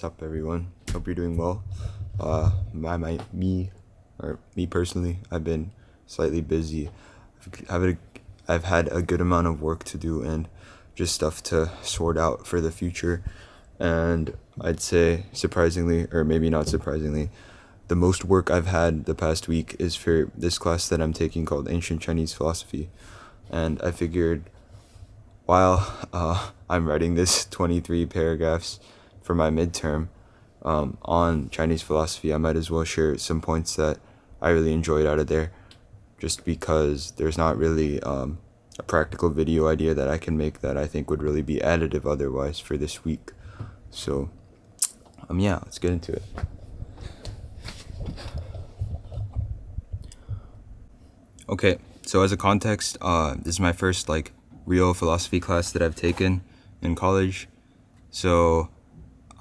What's up, everyone? Hope you're doing well. Me personally, I've been slightly busy. I've had a good amount of work to do and just stuff to sort out for the future. And I'd say, surprisingly, or maybe not surprisingly, the most work I've had the past week is for this class that I'm taking called Ancient Chinese Philosophy. And I figured while I'm writing this 23 paragraphs for my midterm on Chinese philosophy, I might as well share some points that I really enjoyed out of there, just because there's not really a practical video idea that I can make that I think would really be additive otherwise for this week. So, yeah, let's get into it. Okay, so as a context, this is my first real philosophy class that I've taken in college. So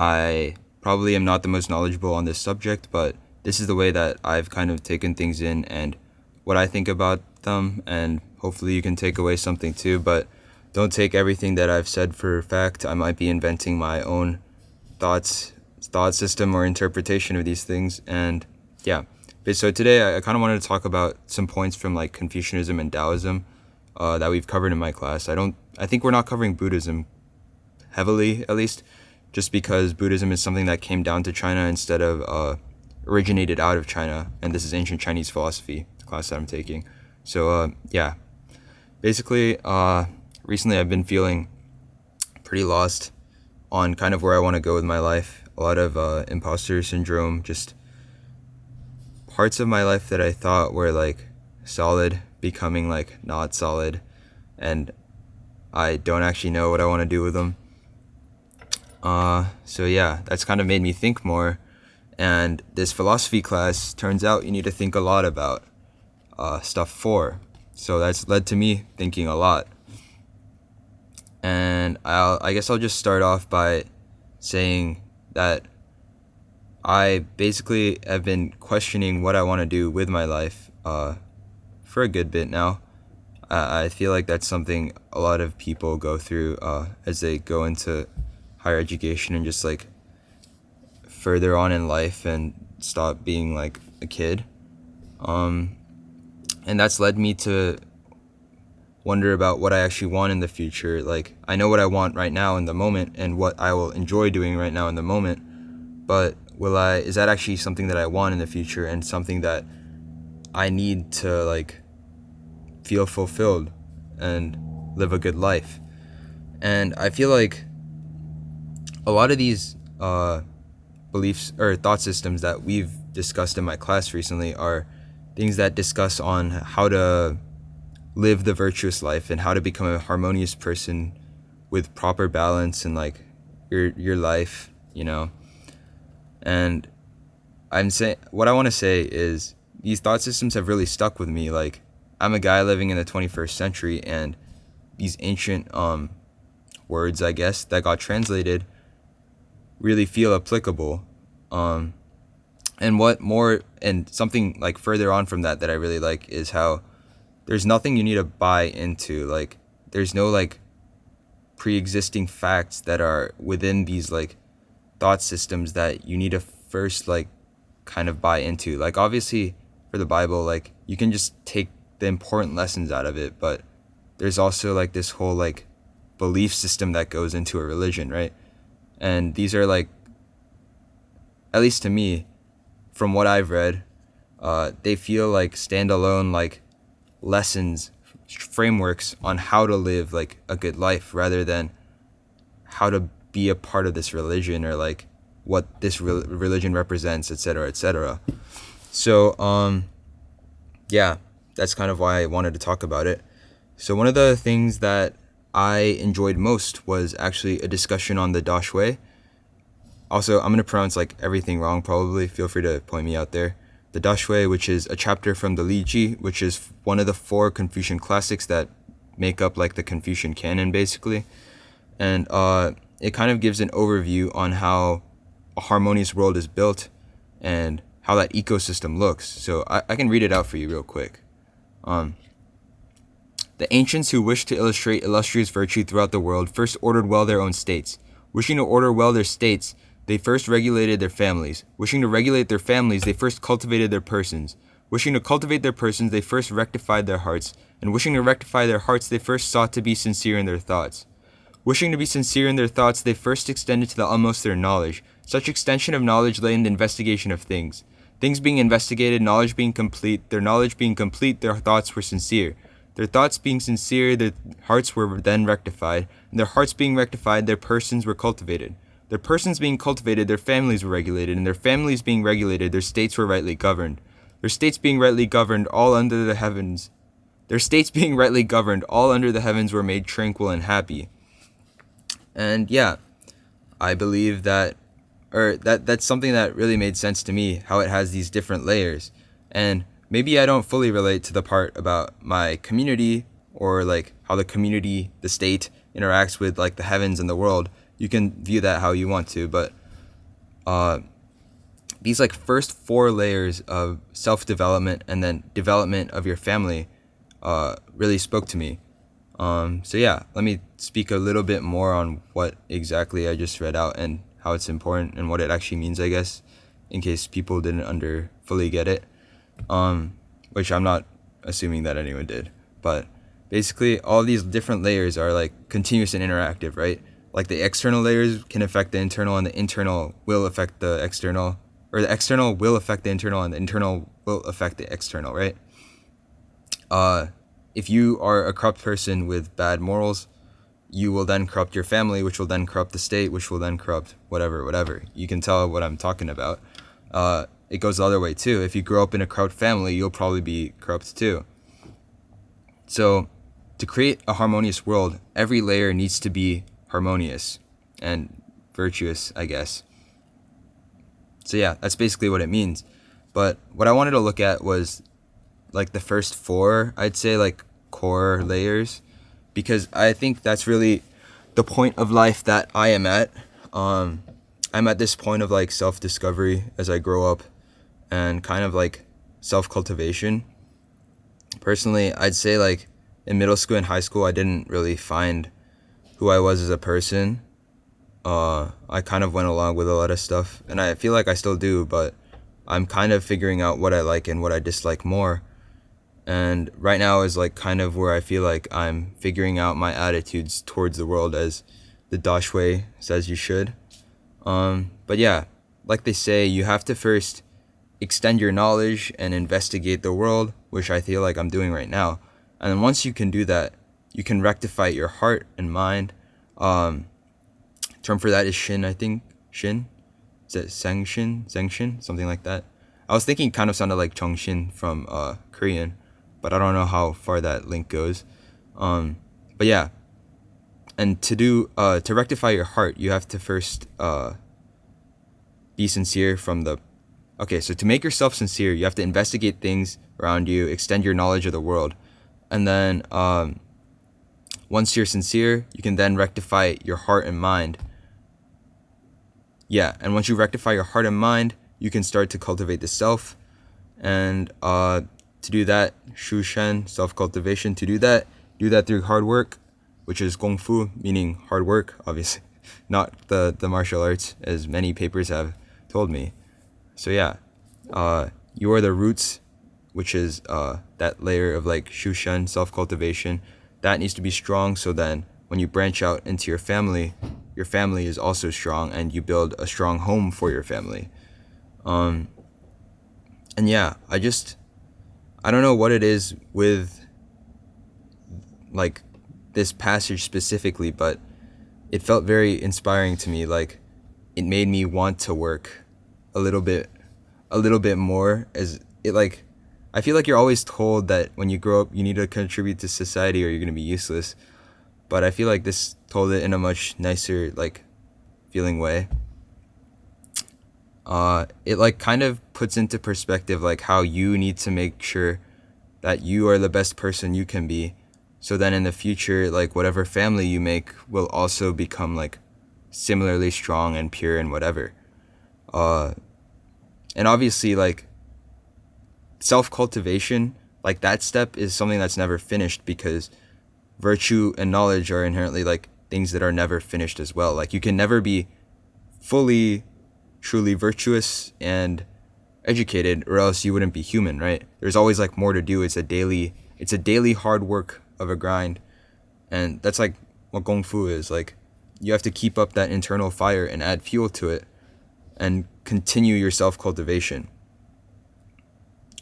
I probably am not the most knowledgeable on this subject, but this is the way that I've kind of taken things in and what I think about them, and hopefully you can take away something too, but don't take everything that I've said for fact. I might be inventing my own thought system or interpretation of these things. And yeah, but so today I kind of wanted to talk about some points from Confucianism and Daoism that we've covered in my class. I think we're not covering Buddhism heavily, at least, just because Buddhism is something that came down to China instead of originated out of China, and this is ancient Chinese philosophy, the class that I'm taking. So yeah, basically, recently I've been feeling pretty lost on kind of where I want to go with my life. A lot of imposter syndrome, just parts of my life that I thought were solid becoming not solid, and I don't actually know what I want to do with them. So yeah, that's kind of made me think more, and this philosophy class, turns out you need to think a lot about stuff for. So that's led to me thinking a lot. And I guess I'll just start off by saying that I basically have been questioning what I want to do with my life for a good bit now. I feel like that's something a lot of people go through as they go into higher education and just further on in life and stop being a kid. And that's led me to wonder about what I actually want in the future. I know what I want right now in the moment and what I will enjoy doing right now in the moment, but is that actually something that I want in the future and something that I need to feel fulfilled and live a good life? And I feel like a lot of these beliefs or thought systems that we've discussed in my class recently are things that discuss on how to live the virtuous life and how to become a harmonious person with proper balance in your life, And what I want to say is these thought systems have really stuck with me. I'm a guy living in the 21st century, and these ancient words, I guess, that got translated really feel applicable. And what more, and something further on from that I really like is how there's nothing you need to buy into. There's no pre-existing facts that are within these thought systems that you need to first kind of buy into. Obviously for the Bible, you can just take the important lessons out of it, but there's also this whole belief system that goes into a religion, right? And these are at least to me, from what I've read, they feel standalone lessons, frameworks on how to live a good life, rather than how to be a part of this religion or what this religion represents, etc., etc. So yeah, that's kind of why I wanted to talk about it. So one of the things that I enjoyed most was actually a discussion on the Daxue. Also, I'm going to pronounce everything wrong probably. Feel free to point me out there. The Daxue, which is a chapter from the Li Ji, which is one of the 4 Confucian classics that make up the Confucian canon, basically. And it kind of gives an overview on how a harmonious world is built and how that ecosystem looks. So I can read it out for you real quick. The ancients who wished to illustrate illustrious virtue throughout the world first ordered well their own states. Wishing to order well their states, they first regulated their families. Wishing to regulate their families, they first cultivated their persons. Wishing to cultivate their persons, they first rectified their hearts. And wishing to rectify their hearts, they first sought to be sincere in their thoughts. Wishing to be sincere in their thoughts, they first extended to the utmost their knowledge. Such extension of knowledge lay in the investigation of things. Things being investigated, knowledge being complete, their knowledge being complete, their thoughts were sincere. Their thoughts being sincere, their hearts were then rectified, and their hearts being rectified, their persons were cultivated. Their persons being cultivated, their families were regulated, and their families being regulated, their states were rightly governed. Their states being rightly governed, all under the heavens. Their states being rightly governed, all under the heavens were made tranquil and happy. And yeah, I believe that's something that really made sense to me, how it has these different layers. And maybe I don't fully relate to the part about my community or like how the community, the state interacts with like the heavens and the world. You can view that how you want to, but these like first 4 layers of self-development and then development of your family really spoke to me. So yeah, let me speak a little bit more on what exactly I just read out and how it's important and what it actually means, I guess, in case people didn't fully get it. Which I'm not assuming that anyone did. But basically, all these different layers are like continuous and interactive, right? Like the external layers can affect the internal, and the internal will affect the external, or the external will affect the internal, and the internal will affect the external, right? If you are a corrupt person with bad morals, you will then corrupt your family, which will then corrupt the state, which will then corrupt whatever. You can tell what I'm talking about. It goes the other way too. If you grow up in a corrupt family, you'll probably be corrupt too. So to create a harmonious world, every layer needs to be harmonious and virtuous, I guess. So yeah, that's basically what it means. But what I wanted to look at was like the first 4, I'd say, like core layers, because I think that's really the point of life that I am at. I'm at this point of like self-discovery as I grow up and kind of like self-cultivation. Personally, I'd say like in middle school and high school, I didn't really find who I was as a person. I kind of went along with a lot of stuff, and I feel like I still do, but I'm kind of figuring out what I like and what I dislike more. And right now is like kind of where I feel like I'm figuring out my attitudes towards the world, as the Daxue says you should. But yeah, like they say, you have to first extend your knowledge and investigate the world, which I feel like I'm doing right now. And then once you can do that, you can rectify your heart and mind. Term for that is shin, I think. Shin? Is it Sengshin? Something like that. I was thinking it kind of sounded like Chongshin from Korean, but I don't know how far that link goes. But yeah, and to rectify your heart, you have to first be sincere from the. Okay, so to make yourself sincere, you have to investigate things around you, extend your knowledge of the world, and then once you're sincere, you can then rectify your heart and mind. Yeah, and once you rectify your heart and mind, you can start to cultivate the self, and to do that, shushen, self-cultivation, to do that through hard work, which is gong fu, meaning hard work, obviously, not the martial arts, as many papers have told me. So yeah, you are the roots, which is that layer of like shushen, self-cultivation, that needs to be strong, so then when you branch out into your family is also strong, and you build a strong home for your family. And yeah, I don't know what it is with like this passage specifically, but it felt very inspiring to me. Like it made me want to work a little bit more, as it like I feel like you're always told that when you grow up you need to contribute to society or you're going to be useless, but I feel like this told it in a much nicer like feeling way. It like kind of puts into perspective like how you need to make sure that you are the best person you can be, so then in the future, like whatever family you make will also become like similarly strong and pure and whatever. And obviously like self-cultivation, like that step is something that's never finished, because virtue and knowledge are inherently like things that are never finished as well. Like you can never be fully truly virtuous and educated, or else you wouldn't be human, right? There's always like more to do. It's a daily hard work of a grind, and that's like what Kung Fu is. Like, you have to keep up that internal fire and add fuel to it, and continue your self cultivation.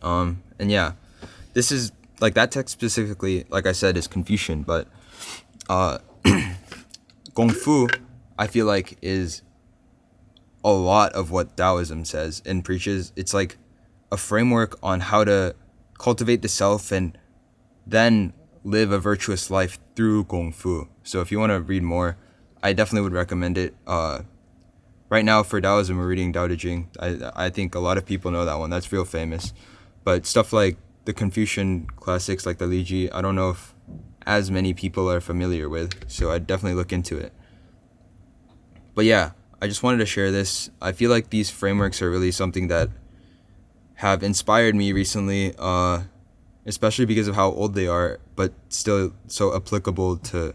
And yeah, this is like that text specifically, like I said, is Confucian, but uh, Kung Fu, I feel like, is a lot of what Daoism says and preaches. It's like a framework on how to cultivate the self and then live a virtuous life through Kung Fu. So if you want to read more, I definitely would recommend it. Right now for Daoism, we're reading Tao Te Ching. I think a lot of people know that one. That's real famous. But stuff like the Confucian classics like the Li Ji, I don't know if as many people are familiar with. So I'd definitely look into it. But yeah, I just wanted to share this. I feel like these frameworks are really something that have inspired me recently, especially because of how old they are, but still so applicable to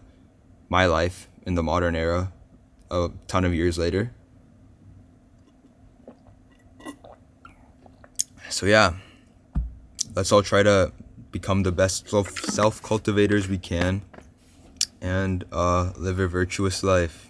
my life in the modern era a ton of years later. So yeah, let's all try to become the best self cultivators we can and live a virtuous life.